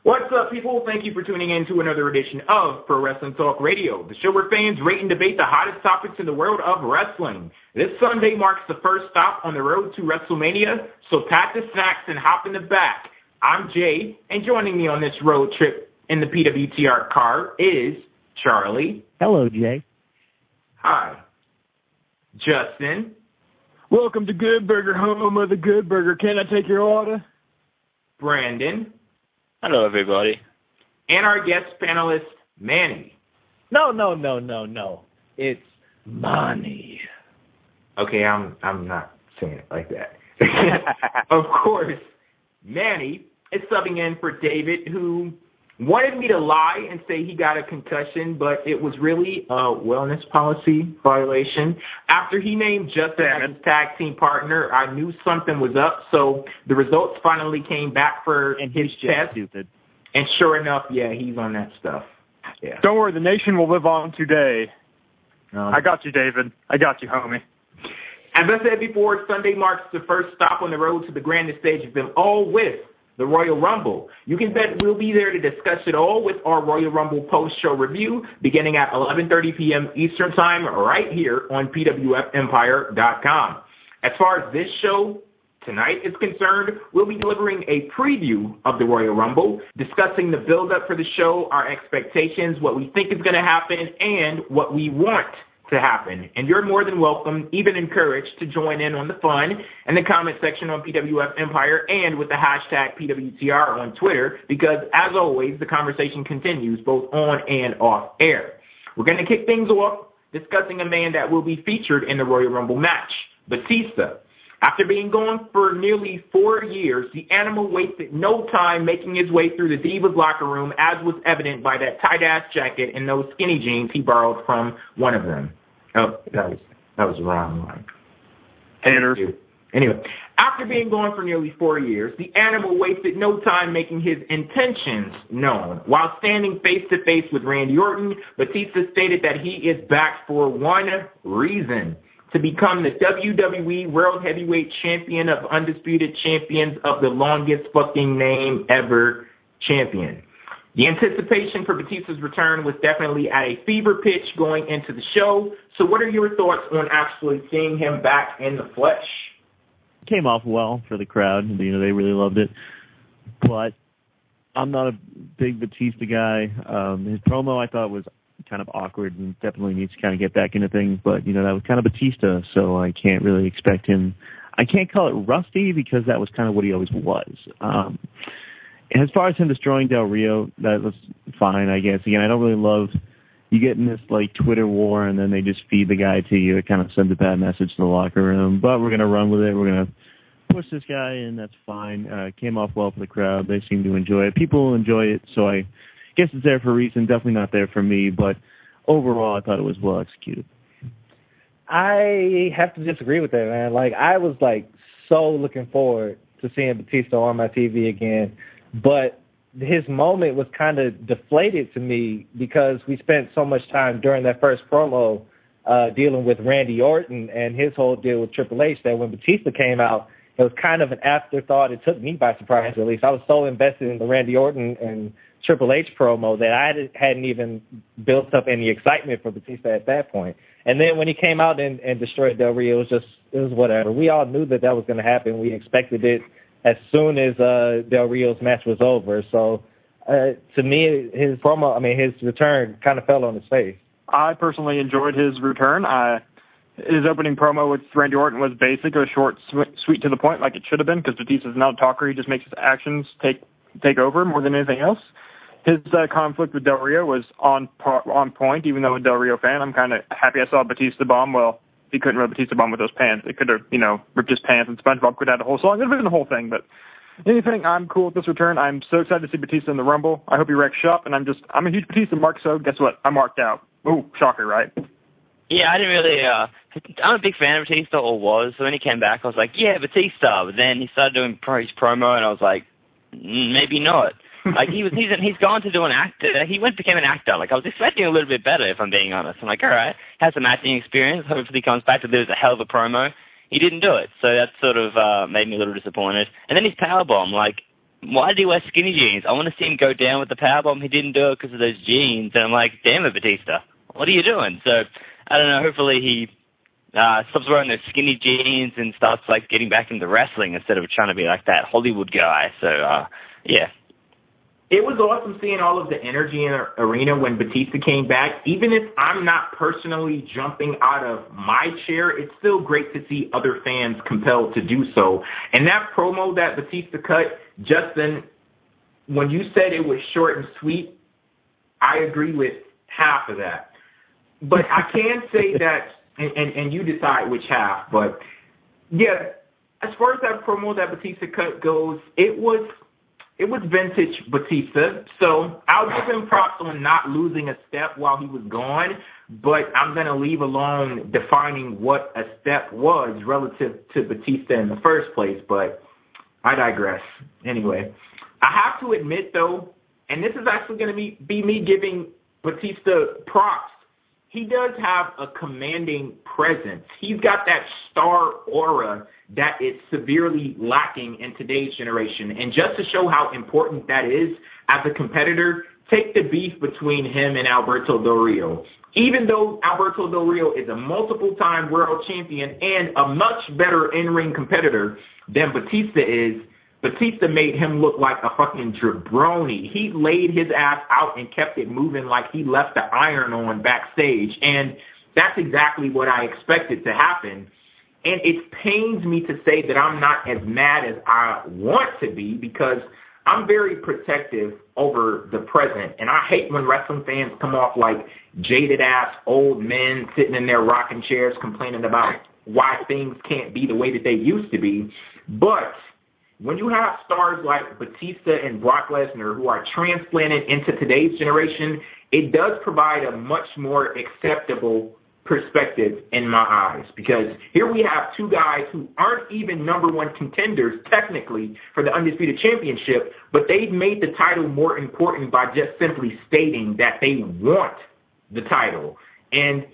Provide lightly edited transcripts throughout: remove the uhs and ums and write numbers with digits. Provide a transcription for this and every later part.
What's up, people? Thank you for tuning in to another edition of Pro Wrestling Talk Radio, the show where fans rate and debate the hottest topics in the world of wrestling. This Sunday marks the first stop on the road to WrestleMania, so pack the snacks and hop in the back. I'm Jay, and joining me on this road trip in the PWTR car is Charlie. Hello, Jay. Hi. Justin. Welcome to Good Burger, home of the Good Burger. Can I take your order? Brandon. Hello, everybody. And our guest panelist, Manny. No. It's Manny. Okay, I'm not saying it like that. Of course, Manny is subbing in for David, who wanted me to lie and say he got a concussion, but it was really a wellness policy violation. After he named Justin as his tag team partner, I knew something was up, so the results finally came back for his test. Stupid. And sure enough, yeah, he's on that stuff. Yeah. Don't worry, the nation will live on today. I got you, David. I got you, homie. As I said before, Sunday marks the first stop on the road to the grandest stage of them all with the Royal Rumble. You can bet we'll be there to discuss it all with our Royal Rumble post-show review beginning at 11:30 p.m. Eastern Time right here on PWFEmpire.com. As far as this show tonight is concerned, we'll be delivering a preview of the Royal Rumble, discussing the build-up for the show, our expectations, what we think is going to happen, and what we want to happen. And you're more than welcome, even encouraged, to join in on the fun in the comment section on PWF Empire and with the hashtag PWTR on Twitter, because as always, the conversation continues both on and off air. We're going to kick things off discussing a man that will be featured in the Royal Rumble match, Batista. After being gone for nearly 4 years, the animal wasted no time making his way through the Divas locker room, as was evident by that tight-ass jacket and those skinny jeans he borrowed from one of them. Oh, that was the wrong line. Haters. Anyway, after being gone for nearly 4 years, the animal wasted no time making his intentions known. While standing face-to-face with Randy Orton, Batista stated that he is back for one reason: to become the WWE World Heavyweight Champion of Undisputed Champions of the longest fucking name ever champion. The anticipation for Batista's return was definitely at a fever pitch going into the show. So what are your thoughts on actually seeing him back in the flesh? Came off well for the crowd. You know, they really loved it. But I'm not a big Batista guy. His promo, I thought, was kind of awkward and definitely needs to kind of get back into things. But, you know, that was kind of Batista, so I can't really expect him. I can't call it rusty because that was kind of what he always was. As far as him destroying Del Rio, that was fine, I guess. Again, I don't really love you get in this, like, Twitter war and then they just feed the guy to you. It kind of sends a bad message to the locker room. But we're going to run with it. We're going to push this guy, and that's fine. Came off well for the crowd. They seem to enjoy it. People enjoy it, so I guess it's there for a reason. Definitely not there for me. But overall, I thought it was well executed. I have to disagree with that, man. Like, I was, like, so looking forward to seeing Batista on my TV again. But his moment was kind of deflated to me because we spent so much time during that first promo dealing with Randy Orton and his whole deal with Triple H that when Batista came out, it was kind of an afterthought. It took me by surprise, at least. I was so invested in the Randy Orton and Triple H promo that I hadn't even built up any excitement for Batista at that point. And then when he came out and destroyed Del Rio, it was whatever. We all knew that was going to happen. We expected it as soon as Del Rio's match was over. So, to me, his return kind of fell on his face. I personally enjoyed his return. His opening promo with Randy Orton was basic, a short, sweet to the point, like it should have been, because Batista's not a talker. He just makes his actions take over more than anything else. His conflict with Del Rio was on point, even though I'm a Del Rio fan. I'm kind of happy I saw Batista bomb. Well, he couldn't rub Batista bomb with those pants. It could have, ripped his pants, and SpongeBob could have had a whole song. It would have been the whole thing, but anything, I'm cool with this return. I'm so excited to see Batista in the Rumble. I hope he wrecks shop, and I'm a huge Batista mark, so guess what? I'm marked out. Ooh, shocker, right? Yeah, I didn't really, I'm a big fan of Batista, or was, so when he came back, I was like, yeah, Batista, but then he started doing his promo, and I was like, maybe not. Like, he's gone to do an actor. He became an actor. Like, I was expecting a little bit better, if I'm being honest. I'm like, all right, has some acting experience. Hopefully he comes back to do a hell of a promo. He didn't do it, so that sort of made me a little disappointed. And then his powerbomb, like, why did he wear skinny jeans? I want to see him go down with the powerbomb. He didn't do it because of those jeans. And I'm like, damn it, Batista, what are you doing? So, I don't know, hopefully he stops wearing those skinny jeans and starts, like, getting back into wrestling instead of trying to be like that Hollywood guy. So, yeah. It was awesome seeing all of the energy in the arena when Batista came back. Even if I'm not personally jumping out of my chair, it's still great to see other fans compelled to do so. And that promo that Batista cut, Justin, when you said it was short and sweet, I agree with half of that. But I can say that, and you decide which half, but yeah, as far as that promo that Batista cut goes, it was vintage Batista, so I'll give him props on not losing a step while he was gone, but I'm going to leave alone defining what a step was relative to Batista in the first place, but I digress. Anyway, I have to admit, though, and this is actually going to be me giving Batista props, he does have a commanding presence. He's got that star aura that is severely lacking in today's generation. And just to show how important that is as a competitor, take the beef between him and Alberto Del Rio. Even though Alberto Del Rio is a multiple-time world champion and a much better in-ring competitor than Batista is, Batista made him look like a fucking jabroni. He laid his ass out and kept it moving like he left the iron on backstage. And that's exactly what I expected to happen. And it pains me to say that I'm not as mad as I want to be because I'm very protective over the present. And I hate when wrestling fans come off like jaded-ass old men sitting in their rocking chairs complaining about why things can't be the way that they used to be. But when you have stars like Batista and Brock Lesnar who are transplanted into today's generation, it does provide a much more acceptable perspective in my eyes, because here we have two guys who aren't even number one contenders technically for the Undisputed Championship, but they've made the title more important by just simply stating that they want the title. And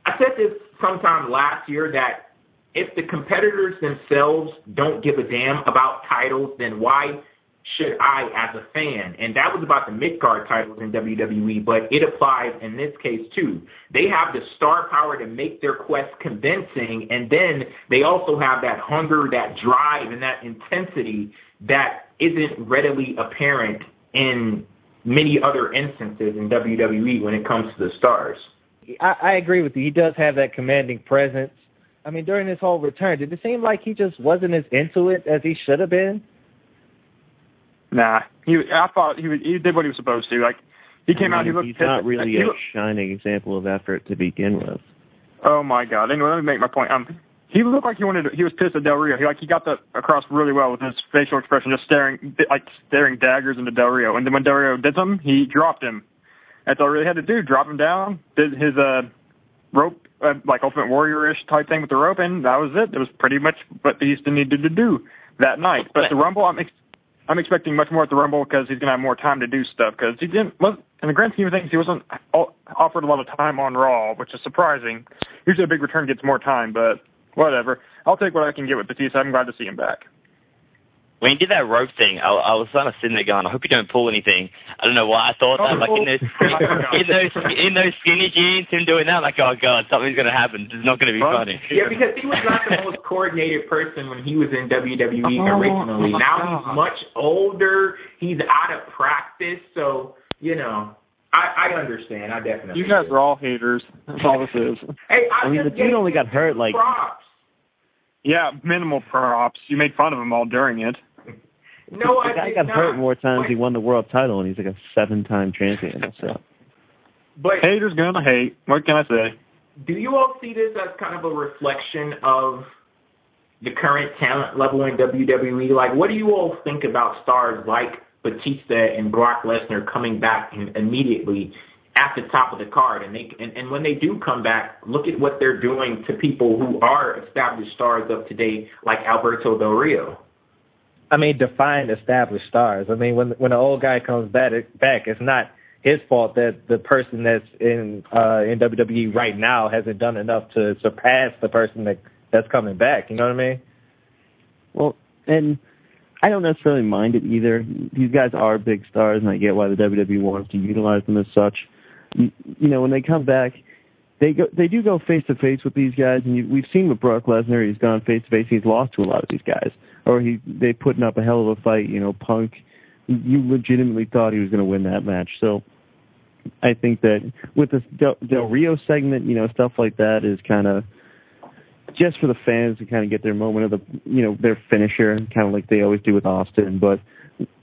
I said this sometime last year that if the competitors themselves don't give a damn about titles, then why should I as a fan? And that was about the mid-card titles in WWE, but it applies in this case too. They have the star power to make their quest convincing, and then they also have that hunger, that drive, and that intensity that isn't readily apparent in many other instances in WWE when it comes to the stars. I agree with you. He does have that commanding presence. I mean, during this whole return, did it seem like he just wasn't as into it as he should have been? Nah, I thought he did what he was supposed to. Like, he came out, he looked He's pissed. not really a shining example of effort to begin with. Oh my God! Anyway, let me make my point. He looked like he was pissed at Del Rio. He got that across really well with his facial expression, just staring daggers into Del Rio. And then when Del Rio did something, he dropped him. That's all he really had to do. Drop him down. Did his rope. Like Ultimate Warrior-ish type thing with the rope, and that was it. It was pretty much what Batista needed to do that night. But the Rumble, I'm expecting much more at the Rumble because he's going to have more time to do stuff. Because in the grand scheme of things, he wasn't offered a lot of time on Raw, which is surprising. Usually a big return gets more time, but whatever. I'll take what I can get with Batista. I'm glad to see him back. When he did that rope thing, I was kind of sitting there going, I hope you don't pull anything. I don't know why I thought that. Like in those skinny jeans, him doing that, like, oh God, something's going to happen. It's not going to be funny. Yeah, because he was not the most coordinated person when he was in WWE originally. Now he's much older. He's out of practice. So, I understand. I definitely. You guys are all haters. That's all this is. Hey, I mean, the dude only got hurt like. Props. Yeah, minimal props. You made fun of him all during it. No, the guy got hurt more times. He won the world title, and he's like a 7-time champion. So. But haters gonna hate. What can I say? Do you all see this as kind of a reflection of the current talent level in WWE? Like, what do you all think about stars like Batista and Brock Lesnar coming back immediately at the top of the card? And when they do come back, look at what they're doing to people who are established stars of today, like Alberto Del Rio. I mean, define established stars. I mean, when an old guy comes back, it's not his fault that the person that's in WWE right now hasn't done enough to surpass the person that's coming back. You know what I mean? Well, and I don't necessarily mind it either. These guys are big stars, and I get why the WWE wants to utilize them as such. You know, when they come back, they do go face to face with these guys, and we've seen with Brock Lesnar, he's gone face to face, he's lost to a lot of these guys, or they putting up a hell of a fight. You know, Punk, you legitimately thought he was going to win that match. So I think that with this Del Rio segment, you know, stuff like that is kind of just for the fans to kind of get their moment of their finisher, kind of like they always do with Austin. But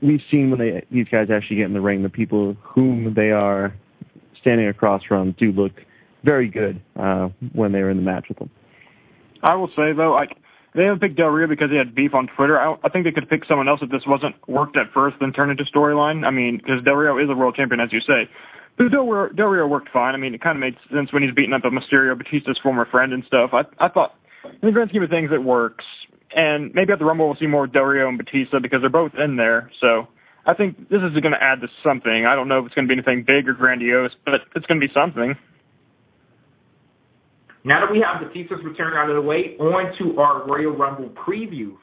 we've seen when these guys actually get in the ring, the people whom they are standing across from do look very good when they're in the match with them. I will say, though, they haven't picked Del Rio because he had beef on Twitter. I think they could pick someone else if this wasn't worked at first, then turn into storyline. I mean, because Del Rio is a world champion, as you say. But Del Rio worked fine. I mean, it kind of made sense when he's beating up a Mysterio, Batista's former friend and stuff. I thought, in the grand scheme of things, it works. And maybe at the Rumble we'll see more Del Rio and Batista because they're both in there. So I think this is going to add to something. I don't know if it's going to be anything big or grandiose, but it's going to be something. Now that we have Batista's return out of the way, on to our Royal Rumble preview.